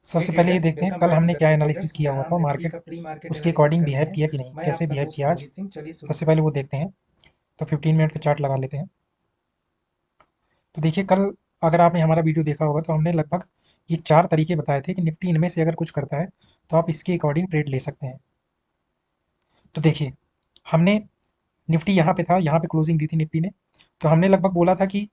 सबसे पहले ये देखते हैं कल हमने क्या एनालिसिस किया हुआ था मार्केट उसके अकॉर्डिंग बिहेव किया कि नहीं, कैसे बिहेव किया आज। सबसे पहले वो देखते हैं। तो 15 मिनट का चार्ट लगा लेते हैं। तो देखिए कल अगर आपने हमारा वीडियो देखा होगा तो हमने लगभग ये 4 तरीके बताए थे कि निफ्टी इनमें से अगर कुछ करता है तो आप इसके अकॉर्डिंग ट्रेड ले सकते हैं। तो देखिए हमने निफ्टी यहाँ पे था, यहाँ पे क्लोजिंग दी थी निफ्टी ने। तो हमने लगभग बोला था कि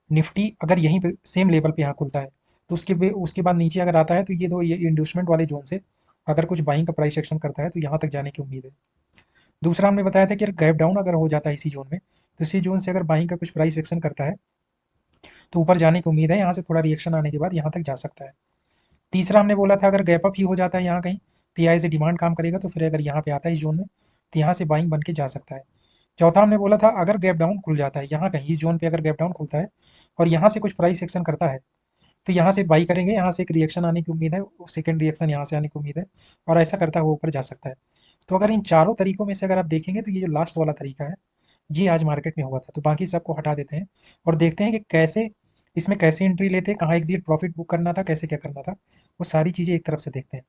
निफ्टी अगर यहीं पे सेम लेवल पे यहाँ खुलता है तो उसके बाद नीचे अगर आता है तो ये इंड्यूसमेंट वाले जोन से अगर कुछ बाइंग का प्राइस एक्शन करता है तो यहाँ तक जाने की उम्मीद है। दूसरा हमने बताया था कि अगर गैप डाउन अगर हो जाता है इसी जोन में तो इसी जोन से अगर बाइंग का कुछ प्राइस एक्शन करता है तो ऊपर जाने की उम्मीद है, यहाँ से थोड़ा रिएक्शन आने के बाद यहाँ तक जा सकता है। तीसरा हमने बोला था अगर गैप अप ही हो जाता है यहाँ कहीं तो यहाँ से डिमांड काम करेगा तो फिर अगर यहाँ पे आता है इस जोन में तो यहाँ से बाइंग बन के जा सकता है। चौथा हमने बोला था अगर गैप डाउन खुल जाता है यहाँ कहीं इस जोन पे अगर गैप डाउन खुलता है और यहाँ से कुछ प्राइस एक्शन करता है तो यहाँ से बाई करेंगे, यहाँ से एक रिएक्शन आने की उम्मीद है, सेकंड रिएक्शन यहाँ से आने की उम्मीद है और ऐसा करता है वो ऊपर जा सकता है। तो अगर इन चारों तरीकों में से अगर आप देखेंगे तो ये जो लास्ट वाला तरीका है ये आज मार्केट में हुआ था। तो बाकी सबको हटा देते हैं और देखते हैं कि कैसे इसमें कैसे एंट्री लेते हैं, कहाँ एग्जिट प्रॉफिट बुक करना था, कैसे क्या करना था, वो सारी चीज़ें एक तरफ से देखते हैं।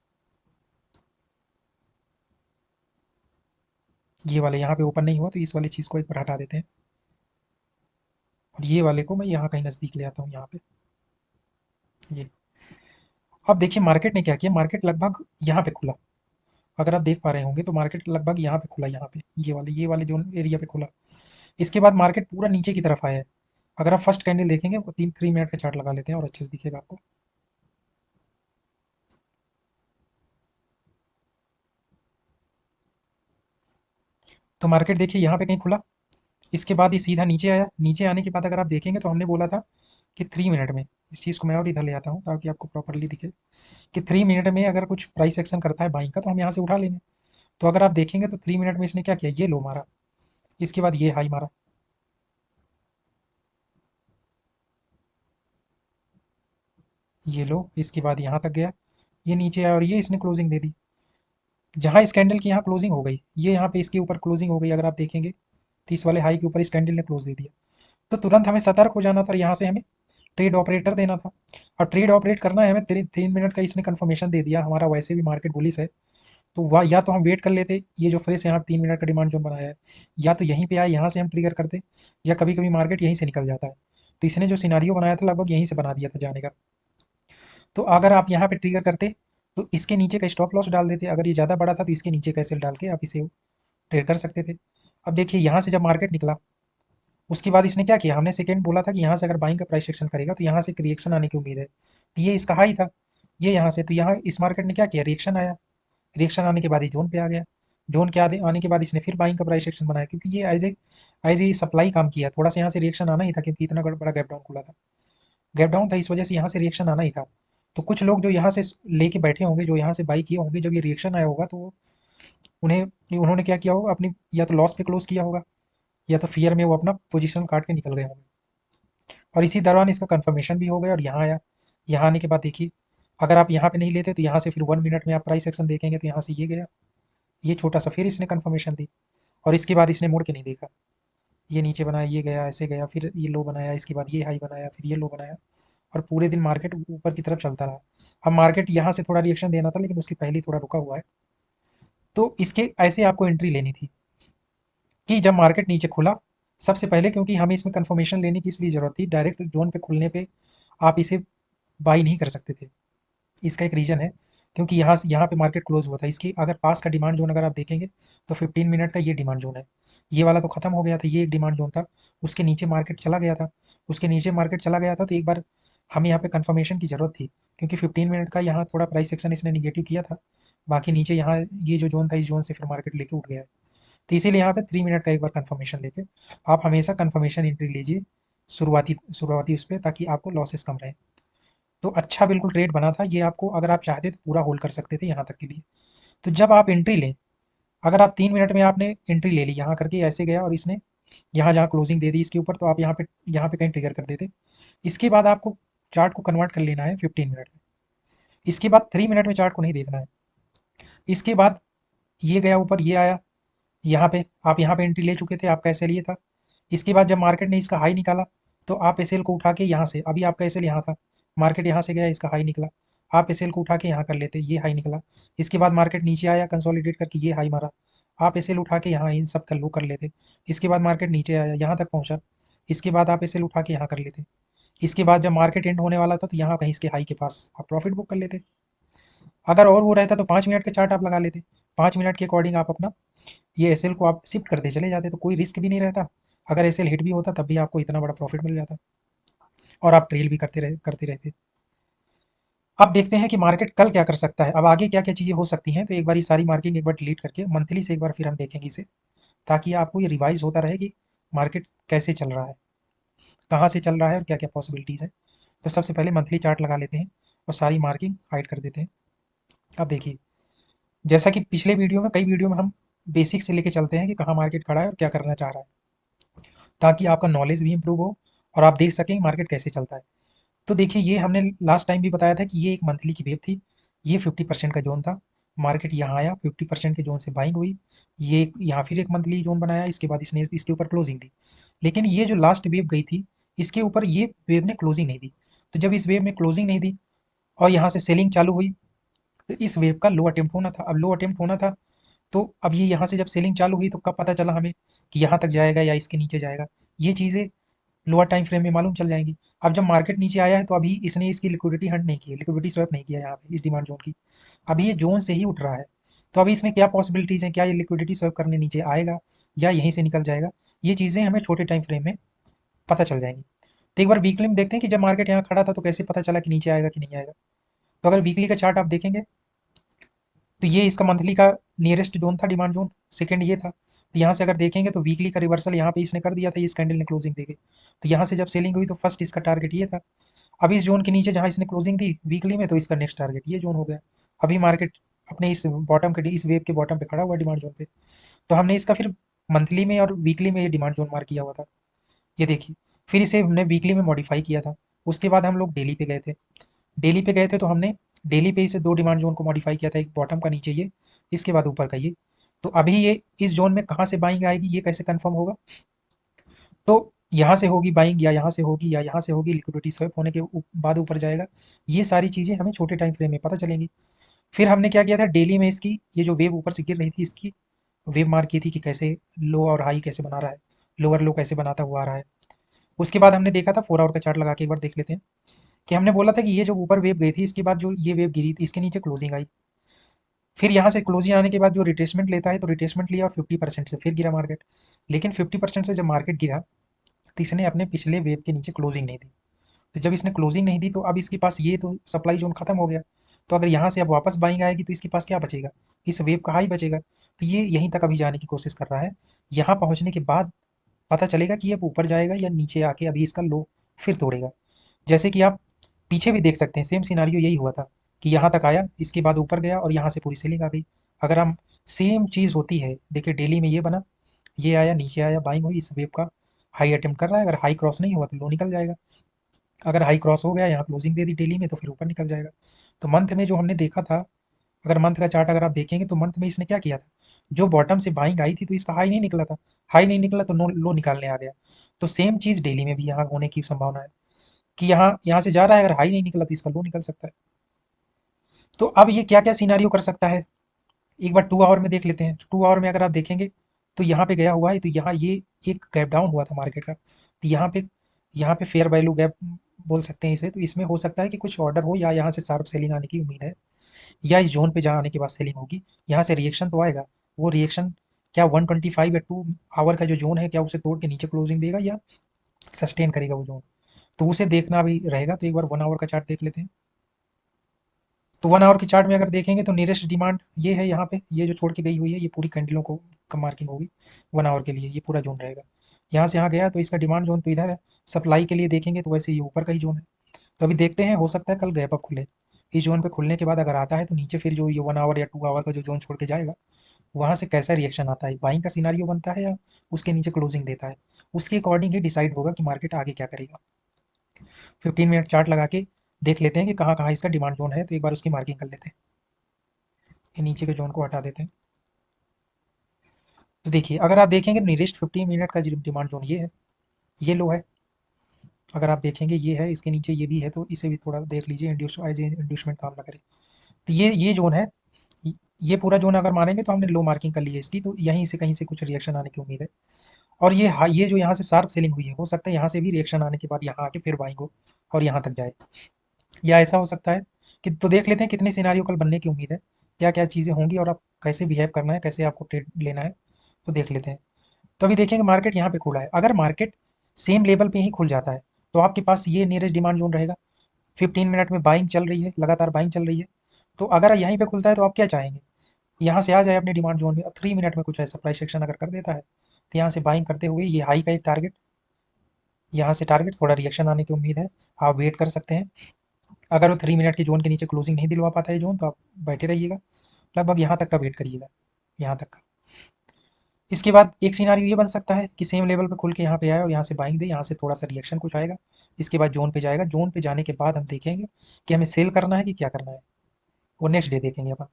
ये वाले यहाँ पे ओपन नहीं हुआ तो इस वाली चीज़ को एक बार हटा देते हैं और ये वाले को मैं यहाँ कहीं नज़दीक ले आता हूँ, यहाँ पे ये। अब देखिए मार्केट ने क्या किया, मार्केट लगभग यहाँ पे खुला। अगर आप देख पा रहे होंगे तो मार्केट लगभग यहाँ पे खुला, यहाँ पे ये वाले जो एरिया पे खुला। इसके बाद मार्केट पूरा नीचे की तरफ आया है। अगर आप फर्स्ट कैंडल देखेंगे वो 3 मिनट का चार्ट लगा लेते हैं और अच्छे से दिखेगा आपको। तो मार्केट देखिए यहाँ पे कहीं खुला, इसके बाद ये सीधा नीचे आया। नीचे आने के बाद अगर आप देखेंगे तो हमने बोला था कि 3 मिनट में, इस चीज़ को मैं और इधर ले आता हूँ ताकि आपको प्रॉपरली दिखे, कि 3 मिनट में अगर कुछ प्राइस एक्शन करता है बाइंग का तो हम यहाँ से उठा लेंगे। तो अगर आप देखेंगे तो 3 मिनट में इसने क्या किया, ये लो मारा, इसके बाद ये हाई मारा, ये लो, इसके बाद यहाँ तक गया, ये नीचे आया और ये इसने क्लोजिंग दे दी। जहाँ इस कैंडल की यहाँ क्लोजिंग हो गई, ये यहाँ पे इसके ऊपर क्लोजिंग हो गई, अगर आप देखेंगे तो इस वाले हाई के ऊपर इस कैंडल ने क्लोज दे दिया। तो तुरंत हमें सतर्क हो जाना था और यहाँ से हमें ट्रेड ऑपरेटर देना था। और ट्रेड ऑपरेट करना है हमें, 3 मिनट का इसने कंफर्मेशन दे दिया, हमारा वैसे भी मार्केट बुलिश है। तो वह या तो हम वेट कर लेते, ये जो फ्रेश यहाँ 3 मिनट का डिमांड जोन बनाया है, या तो यहीं पे आए यहाँ से हम ट्रिगर करते, या कभी कभी मार्केट यहीं से निकल जाता है। तो इसने जो सिनारियो बनाया था लगभग यहीं से बना दिया था जाने का। तो अगर आप यहाँ पे ट्रिगर करते तो इसके नीचे का स्टॉप लॉस डाल देते, अगर ये ज़्यादा बड़ा था तो इसके नीचे का सेल डाल के आप इसे ट्रेड कर सकते थे। अब देखिए यहाँ से जब मार्केट निकला उसके बाद इसने क्या किया, हमने सेकंड बोला था कि यहाँ से अगर बाइंग का प्राइस एक्शन करेगा तो यहाँ से एक रिएक्शन आने की उम्मीद है। तो ये इसका हाई था, ये यहाँ से, तो यहाँ इस मार्केट ने क्या किया, रिएक्शन आया। रिएक्शन आने के बाद ये जोन पे आ गया। जोन के आने के बाद इसने फिर बाइंग का प्राइस एक्शन बनाया, क्योंकि ये एज ए सप्लाई काम किया, थोड़ा सा यहाँ से रिएक्शन आना ही था क्योंकि इतना बड़ा गैप डाउन खुला था। गैप डाउन था इस वजह से यहाँ से रिएक्शन आना ही था। तो कुछ लोग जो यहाँ से लेके बैठे होंगे, जो यहाँ से बाई किए होंगे, जब ये रिएक्शन आया होगा तो उन्हें उन्होंने क्या किया होगा, अपनी या तो लॉस पे क्लोज किया होगा या तो फियर में वो अपना पोजीशन काट के निकल गए होंगे। और इसी दौरान इसका कंफर्मेशन भी हो गया और यहाँ आया। यहाँ आने के बाद देखिए अगर आप यहाँ पे नहीं लेते तो यहाँ से फिर 1 मिनट में आप प्राइस एक्शन देखेंगे तो यहाँ से ये गया, ये छोटा सा, फिर इसने कंफर्मेशन दी और इसके बाद इसने मुड़ के नहीं देखा। ये नीचे बनाया, ये गया, ऐसे गया, फिर ये लो बनाया, इसके बाद ये हाई बनाया, फिर ये लो बनाया और पूरे दिन मार्केट ऊपर की तरफ चलता रहा। अब मार्केट यहाँ से थोड़ा रिएक्शन देना था लेकिन उसकी पहले ही थोड़ा रुका हुआ है। तो इसके ऐसे आपको एंट्री लेनी थी कि जब मार्केट नीचे खुला सबसे पहले, क्योंकि हमें इसमें कंफर्मेशन लेने की इसलिए ज़रूरत थी, डायरेक्ट जोन पे खुलने पे आप इसे बाई नहीं कर सकते थे। इसका एक रीज़न है, क्योंकि यहाँ पे मार्केट क्लोज हुआ था, इसकी अगर पास का डिमांड जोन अगर आप देखेंगे तो 15 मिनट का ये डिमांड जोन है। ये वाला तो खत्म हो गया था, ये एक डिमांड जोन था, उसके नीचे मार्केट चला गया था। उसके नीचे मार्केट चला गया था तो एक बार हमें यहाँ पे कंफर्मेशन की ज़रूरत थी, क्योंकि 15 मिनट का यहाँ थोड़ा प्राइस सेक्शन इसने निगेटिव किया था। बाकी नीचे यहाँ ये जो जोन था इस जोन से फिर मार्केट लेके उठ गया है। तो इसीलिए यहाँ पे 3 मिनट का एक बार कंफर्मेशन लेके आप हमेशा कंफर्मेशन एंट्री लीजिए शुरुआती शुरुआती उस पर, ताकि आपको लॉसेस कम रहे। तो अच्छा बिल्कुल ट्रेड बना था ये, आपको अगर आप चाहते तो पूरा होल्ड कर सकते थे यहाँ तक के लिए। तो जब आप एंट्री लें, अगर आप 3 मिनट में आपने एंट्री ले ली यहाँ करके ऐसे गया और इसने यहाँ जहाँ क्लोजिंग दे दी इसके ऊपर, तो आप यहाँ पे कहीं ट्रिगर कर देते। इसके बाद आपको चार्ट को कन्वर्ट कर लेना है 15 मिनट में। इसके बाद 3 मिनट में चार्ट को नहीं देखना है। इसके बाद ये गया ऊपर, ये आया, यहाँ पे आप यहाँ पे एंट्री ले चुके थे, आपका एसएल ये था। इसके बाद जब मार्केट ने इसका हाई निकाला तो आप एसएल को उठा के यहाँ से, अभी आपका एसएल यहाँ था, मार्केट यहाँ से गया, इसका हाई निकला, आप एस एल को उठा के यहाँ कर लेते, ये हाई निकला। इसके बाद मार्केट नीचे आया कंसोलिडेट करके, ये हाई मारा, आप एस एल उठा के यहाँ इन सब का लो कर लेते। इसके बाद मार्केट नीचे आया, यहाँ तक पहुँचा, इसके बाद आप एस एल उठा के यहाँ कर लेते। इसके बाद जब मार्केट एंड होने वाला था तो यहाँ कहीं इसके हाई के पास आप प्रॉफिट बुक कर लेते। अगर और वो रहता तो 5 मिनट का चार्ट आप लगा लेते, 5 मिनट के अकॉर्डिंग आप अपना ये एस एल को आप शिफ्ट करते चले जाते, तो कोई रिस्क भी नहीं रहता। अगर एस एल हिट भी होता तब भी आपको इतना बड़ा प्रॉफिट मिल जाता और आप ट्रेल भी करते रहते। अब देखते हैं कि मार्केट कल क्या कर सकता है, अब आगे क्या क्या चीज़ें हो सकती हैं। तो एक बार ये सारी मार्किंग एक बार डिलीट करके मंथली से एक बार फिर हम देखेंगे इसे, ताकि आपको ये रिवाइज होता रहे कि मार्केट कैसे चल रहा है, कहाँ से चल रहा है और क्या क्या पॉसिबिलिटीज़ है। तो सबसे पहले मंथली चार्ट लगा लेते हैं और सारी मार्किंग हाइड कर देते हैं। अब देखिए, जैसा कि पिछले वीडियो में, कई वीडियो में हम बेसिक से लेके चलते हैं कि कहाँ मार्केट खड़ा है और क्या करना चाह रहा है, ताकि आपका नॉलेज भी इंप्रूव हो और आप देख सकें मार्केट कैसे चलता है। तो देखिए, ये हमने लास्ट टाइम भी बताया था कि ये एक मंथली की वेव थी, ये 50% का जोन था। मार्केट यहाँ आया, 50% के जोन से बाइंग हुई, ये यहाँ फिर एक मंथली जोन बनाया, इसके बाद इसने इसके ऊपर क्लोजिंग दी। लेकिन ये जो लास्ट वेव गई थी, इसके ऊपर ये वेव ने क्लोजिंग नहीं दी। तो जब इस वेव में क्लोजिंग नहीं दी और यहाँ से सेलिंग चालू हुई, तो इस वेव का लो अटेम्प्ट होना था। अब लो अटेम्प्ट होना था, तो अब ये यहाँ से जब सेलिंग चालू हुई तो कब पता चला हमें कि यहाँ तक जाएगा या इसके नीचे जाएगा, ये चीज़ें लोअर टाइम फ्रेम में मालूम चल जाएंगी। अब जब मार्केट नीचे आया है तो अभी इसने इसकी लिक्विडिटी हंट नहीं की है, लिक्विडिटी स्वैप नहीं किया यहाँ पे इस डिमांड जोन की, अभी ये जोन से ही उठ रहा है। तो अभी इसमें क्या पॉसिबिलिटीज़ हैं, क्या ये लिक्विडिटी स्वैप करने नीचे आएगा या यहीं से निकल जाएगा, ये चीज़ें हमें छोटे टाइम फ्रेम में पता चल जाएंगी। तो एक बार वीकली में देखते हैं कि जब मार्केट यहाँ खड़ा था तो कैसे पता चला कि नीचे आएगा कि नहीं आएगा। तो अगर वीकली का चार्ट आप देखेंगे तो ये इसका मंथली का नियरेस्ट जोन था, डिमांड जोन सेकंड ये था। तो यहाँ से अगर देखेंगे तो वीकली का रिवर्सल यहाँ पे इसने कर दिया था, ये इस कैंडल ने क्लोजिंग देके। तो यहाँ से जब सेलिंग हुई तो फर्स्ट इसका टारगेट ये था। अब इस जोन के नीचे जहाँ इसने क्लोजिंग दी वीकली में, तो इसका नेक्स्ट टारगेट ये जोन हो गया। अभी मार्केट अपने इस बॉटम के इस वेव के बॉटम पे खड़ा हुआ डिमांड जोन पे। तो हमने इसका फिर मंथली में और वीकली में ये डिमांड जोन मार्क किया हुआ था, ये देखिए। फिर इसे हमने वीकली में मॉडिफाई किया था, उसके बाद हम लोग डेली पे गए थे। डेली पे गए थे तो हमने डेली पे इसे दो डिमांड जोन को मॉडिफाई किया था, एक बॉटम का नीचे ये, इसके बाद ऊपर का ये। तो अभी ये इस जोन में कहाँ से बाइंग आएगी ये कैसे कंफर्म होगा, तो यहाँ से होगी बाइंग या यहाँ से होगी या यहाँ से होगी, लिक्विडिटी स्वैप होने के बाद ऊपर जाएगा। ये सारी चीज़ें हमें छोटे टाइम फ्रेम में पता चलेंगी। फिर हमने क्या किया था, डेली में इसकी ये जो वेव ऊपर से गिर रही थी इसकी वेव मार्क की थी कि कैसे लो और हाई कैसे बना रहा है, लोअर लो कैसे बनाता हुआ आ रहा है। उसके बाद हमने देखा था 4 आवर का चार्ट लगा के, एक बार देख लेते हैं कि हमने बोला था कि ये जो ऊपर वेव गई थी इसके बाद जो ये वेव गिरी थी इसके नीचे क्लोजिंग आई। फिर यहाँ से क्लोजिंग आने के बाद जो रिट्रेसमेंट लेता है तो रिट्रेसमेंट लिया और 50% से फिर गिरा मार्केट। लेकिन 50% से जब मार्केट गिरा तो इसने अपने पिछले वेव के नीचे क्लोजिंग नहीं दी। तो जब इसने क्लोजिंग नहीं दी तो अब इसके पास ये तो सप्लाई जोन खत्म हो गया। तो अगर यहाँ से अब वापस बाइंग आएगी तो इसके पास क्या बचेगा, इस वेव का हाई बचेगा। तो ये यहीं तक अभी जाने की कोशिश कर रहा है। यहाँ पहुँचने के बाद पता चलेगा कि ये ऊपर जाएगा या नीचे आके अभी इसका लो फिर तोड़ेगा। जैसे कि आप पीछे भी देख सकते हैं, सेम सिनारियो यही हुआ था कि यहाँ तक आया, इसके बाद ऊपर गया और यहाँ से पूरी सेलिंग आ गई। अगर हम सेम चीज़ होती है, देखिए डेली में ये बना, ये आया, नीचे आया, बाइंग हुई, इस वेव का हाई अटेम्प्ट कर रहा है। अगर हाई क्रॉस नहीं हुआ तो लो निकल जाएगा, अगर हाई क्रॉस हो गया, यहाँ क्लोजिंग दे दी डेली में, तो फिर ऊपर निकल जाएगा। तो मंथ में जो हमने देखा था, अगर मंथ का चार्ट अगर आप देखेंगे तो मंथ में इसने क्या किया था, जो बॉटम से बाइंग आई थी तो इसका हाई नहीं निकला था, हाई नहीं निकला तो नो लो निकालने आ गया। तो सेम चीज़ डेली में भी यहाँ होने की संभावना है कि यहाँ यहाँ से जा रहा है, अगर हाई नहीं निकला तो इसका लो निकल सकता है। तो अब ये क्या क्या सिनारियो कर सकता है, एक बार 2 आवर में देख लेते हैं। 2 आवर में अगर आप देखेंगे तो यहाँ पे गया हुआ है, तो यहाँ ये एक गैप डाउन हुआ था मार्केट का, तो यहाँ पे फेयर वैल्यू गैप बोल सकते हैं इसे। तो इसमें हो सकता है कि कुछ ऑर्डर हो या यहाँ से शार्प सेलिंग आने की उम्मीद है, या इस जोन पे जहाँ आने के बाद सेलिंग होगी, यहाँ से रिएक्शन तो आएगा। वो रिएक्शन क्या 125 या 2 आवर का जो जोन है क्या उसे तोड़ के नीचे क्लोजिंग देगा या सस्टेन करेगा वो जोन, तो उसे देखना भी रहेगा। तो एक बार 1 आवर का चार्ट देख लेते हैं। तो 1 आवर के चार्ट में अगर देखेंगे तो नियरेस्ट डिमांड ये है, यहाँ पे ये जो छोड़ के गई हुई है, ये पूरी कैंडलों को का मार्किंग होगी 1 आवर के लिए, ये पूरा जोन रहेगा। यहाँ से यहाँ गया तो इसका डिमांड जोन तो इधर है। सप्लाई के लिए देखेंगे तो वैसे ये ऊपर का ही जोन है। तो अभी देखते हैं, हो सकता है कल गैप अप खुले, इस जोन पे खुलने के बाद अगर आता है तो नीचे फिर जो ये 1 आवर या 2 आवर का जो जोन छोड़ के जाएगा, वहाँ से कैसा रिएक्शन आता है, बाइंग का सिनारियो बनता है या उसके नीचे क्लोजिंग देता है, उसके अकॉर्डिंग ही डिसाइड होगा कि मार्केट आगे क्या करेगा। 15 मिनट चार्ट लगा के देख लेते हैं कि कहाँ कहाँ इसका डिमांड जोन है, तो एक बार उसकी मार्किंग कर लेते हैं। ये नीचे के जोन को हटा देते हैं। तो देखिए, अगर आप देखेंगे नियरेस्ट 15 मिनट का डिमांड जोन ये है, ये लो है। अगर आप देखेंगे ये है, इसके नीचे ये भी है, तो इसे भी थोड़ा देख लीजिए, इंड्यूसमेंट काम ना करे। तो ये जोन है, ये पूरा जोन अगर मानेंगे तो हमने लो मार्किंग कर ली है इसकी, तो यहीं से कहीं से कुछ रिएक्शन आने की उम्मीद है। और ये जो यहाँ से शार्प सेलिंग हुई है, हो सकता है यहाँ से भी रिएक्शन आने के बाद यहाँ आके फिर बाइंग हो और यहाँ तक जाए, या ऐसा हो सकता है कि, तो देख लेते हैं कितने सिनारियो कल बनने की उम्मीद है, क्या क्या चीज़ें होंगी और आप कैसे बिहेव करना है, कैसे आपको ट्रेड लेना है, तो देख लेते हैं। तो अभी देखेंगे मार्केट यहाँ पे खुला है, अगर मार्केट सेम लेवल पे ही खुल जाता है तो आपके पास ये नियरेस्ट डिमांड जोन रहेगा। 15 मिनट में बाइंग चल रही है, लगातार बाइंग चल रही है, तो अगर यहीं पे खुलता है तो आप क्या चाहेंगे, यहाँ से आ जाए अपने डिमांड जोन में, और 3 मिनट में कुछ ऐसा प्राइस एक्शन अगर कर देता है तो यहाँ से बाइंग करते हुए ये हाई का एक टारगेट, यहाँ से टारगेट थोड़ा रिएक्शन आने की उम्मीद है, आप वेट कर सकते हैं। अगर वो 3 मिनट की जोन के नीचे क्लोजिंग नहीं दिलवा पाता है जोन, तो आप बैठे रहिएगा, लगभग यहाँ तक का वेट करिएगा, यहाँ तक का। इसके बाद एक सिनारियो ये बन सकता है कि सेम लेवल पे खुल के यहाँ पे आए और यहाँ से बाइंग दे, यहाँ से थोड़ा सा रिएक्शन कुछ आएगा, इसके बाद जोन पे जाएगा, जोन पे जाने के बाद हम देखेंगे कि हमें सेल करना है कि क्या करना है, वो नेक्स्ट डे देखेंगे अपन।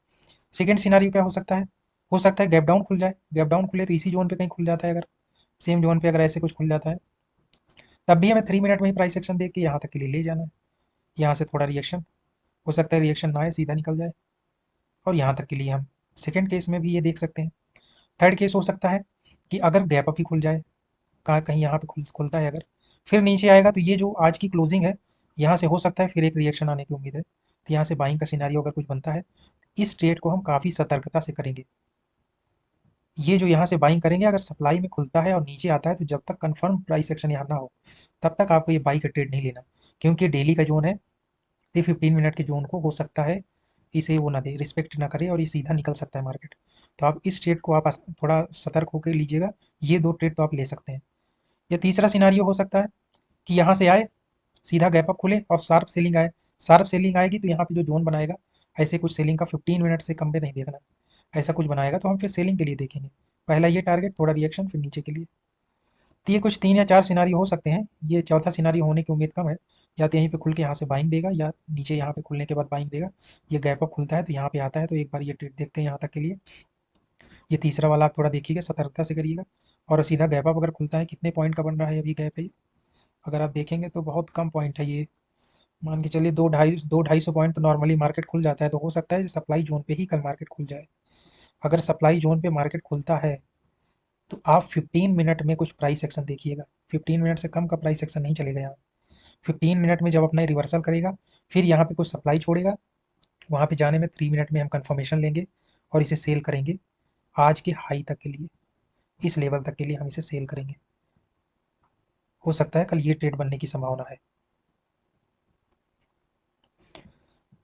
सेकंड सिनारियो क्या हो सकता है गैप डाउन खुल जाए, गैप डाउन खुले तो इसी जोन पे कहीं खुल जाता है, अगर सेम जोन पे अगर ऐसे कुछ खुल जाता है, तब भी हमें 3 मिनट में ही प्राइस एक्शन देख के यहाँ तक के लिए ले जाना है, यहाँ से थोड़ा रिएक्शन, हो सकता है रिएक्शन ना आए, सीधा निकल जाए, और यहाँ तक के लिए हम सेकंड केस में भी ये देख सकते हैं। थर्ड केस हो सकता है कि अगर गैप अप ही खुल जाए, कहाँ कहीं यहाँ पे खुलता है अगर, फिर नीचे आएगा, तो ये जो आज की क्लोजिंग है, यहाँ से हो सकता है फिर एक रिएक्शन आने की उम्मीद है, तो यहाँ से बाइंग का सिनारियो अगर कुछ बनता है, इस ट्रेड को हम काफ़ी सतर्कता से करेंगे। ये जो यहाँ से बाइंग करेंगे, अगर सप्लाई में खुलता है और नीचे आता है, तो जब तक कंफर्म प्राइस एक्शन यहाँ ना हो, तब तक आपको ये बाई का ट्रेड नहीं लेना, क्योंकि डेली का जोन है, तो 15 मिनट के जोन को हो सकता है इसे वो ना दे, रिस्पेक्ट ना करे, और ये सीधा निकल सकता है मार्केट। तो आप इस ट्रेड को आप थोड़ा सतर्क होकर लीजिएगा, ये दो ट्रेड तो आप ले सकते हैं। या तीसरा सिनारियो हो सकता है कि यहाँ से आए, सीधा गैप अप खुले और शार्प सेलिंग आए, शार्प सेलिंग आएगी तो यहाँ पे जो जोन बनाएगा, ऐसे कुछ सेलिंग का 15 मिनट से कम पे नहीं देखना, ऐसा कुछ बनाएगा तो हम फिर सेलिंग के लिए देखेंगे, पहला ये टारगेट, थोड़ा रिएक्शन, फिर नीचे के लिए। तो ये कुछ 3 या 4 सिनारियो हो सकते हैं, ये चौथा सिनारियो होने की उम्मीद कम है, या तो यहीं पे खुल के यहाँ से बाइंग देगा, या नीचे यहाँ पे खुलने के बाद बाइंग देगा, ये गैप अप खुलता है तो यहाँ पे आता है, तो एक बार ये ट्रेड देखते हैं यहाँ तक के लिए। ये तीसरा वाला आप थोड़ा देखिएगा, सतर्कता से करिएगा, और सीधा गैप अप अगर खुलता है, कितने पॉइंट का बन रहा है अभी गैप है, अगर आप देखेंगे तो बहुत कम पॉइंट है ये, मान के चलिए 2-250 पॉइंट तो नॉर्मली मार्केट खुल जाता है, तो हो सकता है सप्लाई जोन पे ही कल मार्केट खुल जाए। अगर सप्लाई जोन पे मार्केट खुलता है, तो आप 15 मिनट में कुछ प्राइस एक्शन देखिएगा, 15 मिनट से कम का प्राइस एक्शन नहीं चलेगा यहाँ। 15 मिनट में जब अपना रिवर्सल करेगा, फिर यहाँ पे कुछ सप्लाई छोड़ेगा, वहाँ पे जाने में 3 मिनट में हम कंफर्मेशन लेंगे और इसे सेल करेंगे, आज के हाई तक के लिए, इस लेवल तक के लिए हम इसे सेल करेंगे। हो सकता है कल ये ट्रेड बनने की संभावना है।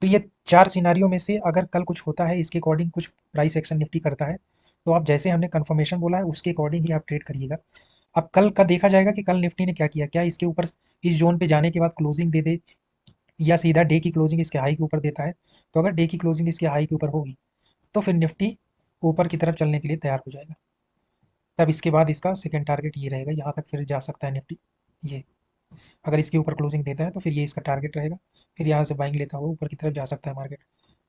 तो ये 4 सिनारियों में से अगर कल कुछ होता है, इसके अकॉर्डिंग कुछ प्राइस एक्शन निफ्टी करता है, तो आप जैसे हमने कंफर्मेशन बोला है उसके अकॉर्डिंग ही आप ट्रेड करिएगा। अब कल का देखा जाएगा कि कल निफ्टी ने क्या किया, क्या इसके ऊपर इस जोन पे जाने के बाद क्लोजिंग दे दे, या सीधा डे की क्लोजिंग इसके हाई के ऊपर देता है। तो अगर डे की क्लोजिंग इसके हाई के ऊपर होगी, तो फिर निफ्टी ऊपर की तरफ चलने के लिए तैयार हो जाएगा, तब इसके बाद इसका सेकेंड टारगेट ये रहेगा, यहाँ तक फिर जा सकता है निफ्टी। ये अगर इसके ऊपर क्लोजिंग देता है तो फिर ये इसका टारगेट रहेगा, फिर यहाँ से बाइंग लेता हुआ ऊपर की तरफ जा सकता है मार्केट।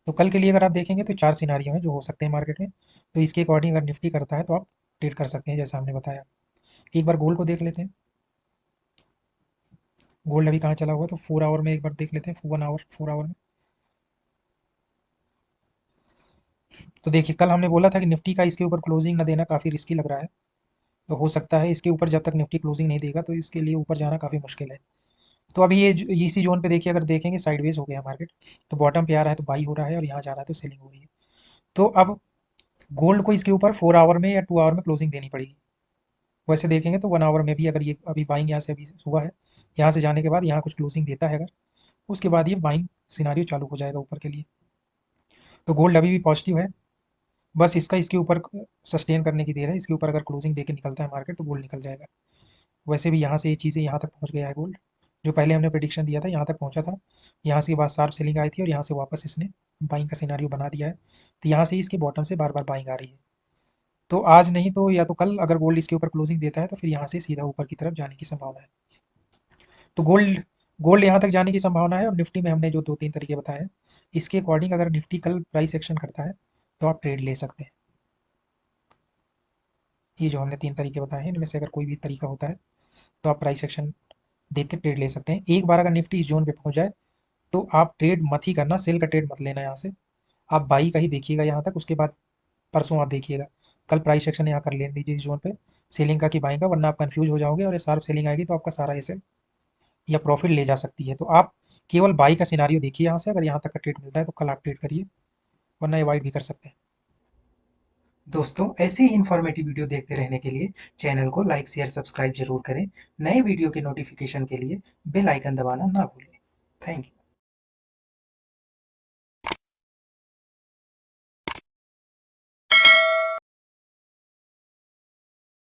तो कल के लिए अगर आप देखेंगे तो 4 सिनारियो हैं जो हो सकते हैं मार्केट में, तो इसके अकॉर्डिंग अगर निफ्टी करता है तो आप ट्रेड कर सकते हैं, जैसा हमने बताया। एक बार गोल्ड को देख लेते हैं, गोल्ड अभी कहाँ चला हुआ है, तो 4 आवर में एक बार देख लेते हैं, 1 आवर 4 आवर में। तो देखिए कल हमने बोला था कि निफ्टी का इसके ऊपर क्लोजिंग ना देना काफ़ी रिस्की लग रहा है, तो हो सकता है इसके ऊपर जब तक निफ्टी क्लोजिंग नहीं देगा तो इसके लिए ऊपर जाना काफ़ी मुश्किल है। तो अभी ये इसी जोन पे देखिए, अगर देखेंगे साइडवेज हो गया मार्केट, तो बॉटम पे आ रहा है तो बाई हो रहा है, और यहाँ जा रहा है तो सेलिंग हो रही है। तो अब गोल्ड को इसके ऊपर 4 आवर में या 2 आवर में क्लोजिंग देनी पड़ेगी। वैसे देखेंगे तो 1 आवर में भी अगर ये अभी बाइंग यहाँ से अभी हुआ है, यहाँ से जाने के बाद यहाँ कुछ क्लोजिंग देता है अगर, उसके बाद ये बाइंग सिनारियो चालू हो जाएगा ऊपर के लिए। तो गोल्ड अभी भी पॉजिटिव है, बस इसका इसके ऊपर सस्टेन करने की देर है, इसके ऊपर अगर क्लोजिंग दे के निकलता है मार्केट तो गोल्ड निकल जाएगा। वैसे भी यहाँ से ये चीज़ें यहाँ तक पहुँच गया है गोल्ड, जो पहले हमने प्रेडिक्शन दिया था यहाँ तक पहुँचा था, यहाँ से बाद शार्प सेलिंग आई थी और यहाँ से वापस इसने बाइंग का सिनारियो बना दिया है, तो यहाँ से इसके बॉटम से बार बार बाइंग आ रही है। तो आज नहीं तो या तो कल अगर गोल्ड इसके ऊपर क्लोजिंग देता है तो फिर यहाँ से सीधा ऊपर की तरफ जाने की संभावना है। तो गोल्ड गोल्ड यहाँ तक जाने की संभावना है, और निफ्टी में हमने जो 2-3 तरीके बताए हैं, इसके अकॉर्डिंग अगर निफ्टी कल प्राइस एक्शन करता है तो आप ट्रेड ले सकते हैं। ये जो हमने 3 तरीके बताए हैं, इनमें से अगर कोई भी तरीका होता है तो आप प्राइस एक्शन देख के ट्रेड ले सकते हैं। एक बार अगर निफ्टी इस जोन पे पहुंच जाए तो आप ट्रेड मत ही करना, सेल का ट्रेड मत लेना यहाँ से। आप बाई का ही देखिएगा यहाँ तक, उसके बाद परसों आप देखिएगा। कल प्राइस एक्शन यहाँ कर लेने दीजिए इस जोन पे, सेलिंग का कि बाइंग का, वरना आप कंफ्यूज हो जाओगे और ये शार्प सेलिंग आएगी तो आपका सारा एसेट या प्रॉफिट ले जा सकती है। तो आप केवल बाई का सिनारियो देखिए यहाँ से, अगर यहाँ तक का ट्रेड मिलता है तो कल आप ट्रेड करिए, वरना अवॉइड भी कर सकते हैं। दोस्तों, ऐसे ही इन्फॉर्मेटिव वीडियो देखते रहने के लिए चैनल को लाइक शेयर सब्सक्राइब जरूर करें। नए वीडियो के नोटिफिकेशन के लिए बेल आइकन दबाना ना भूलें। Thank you.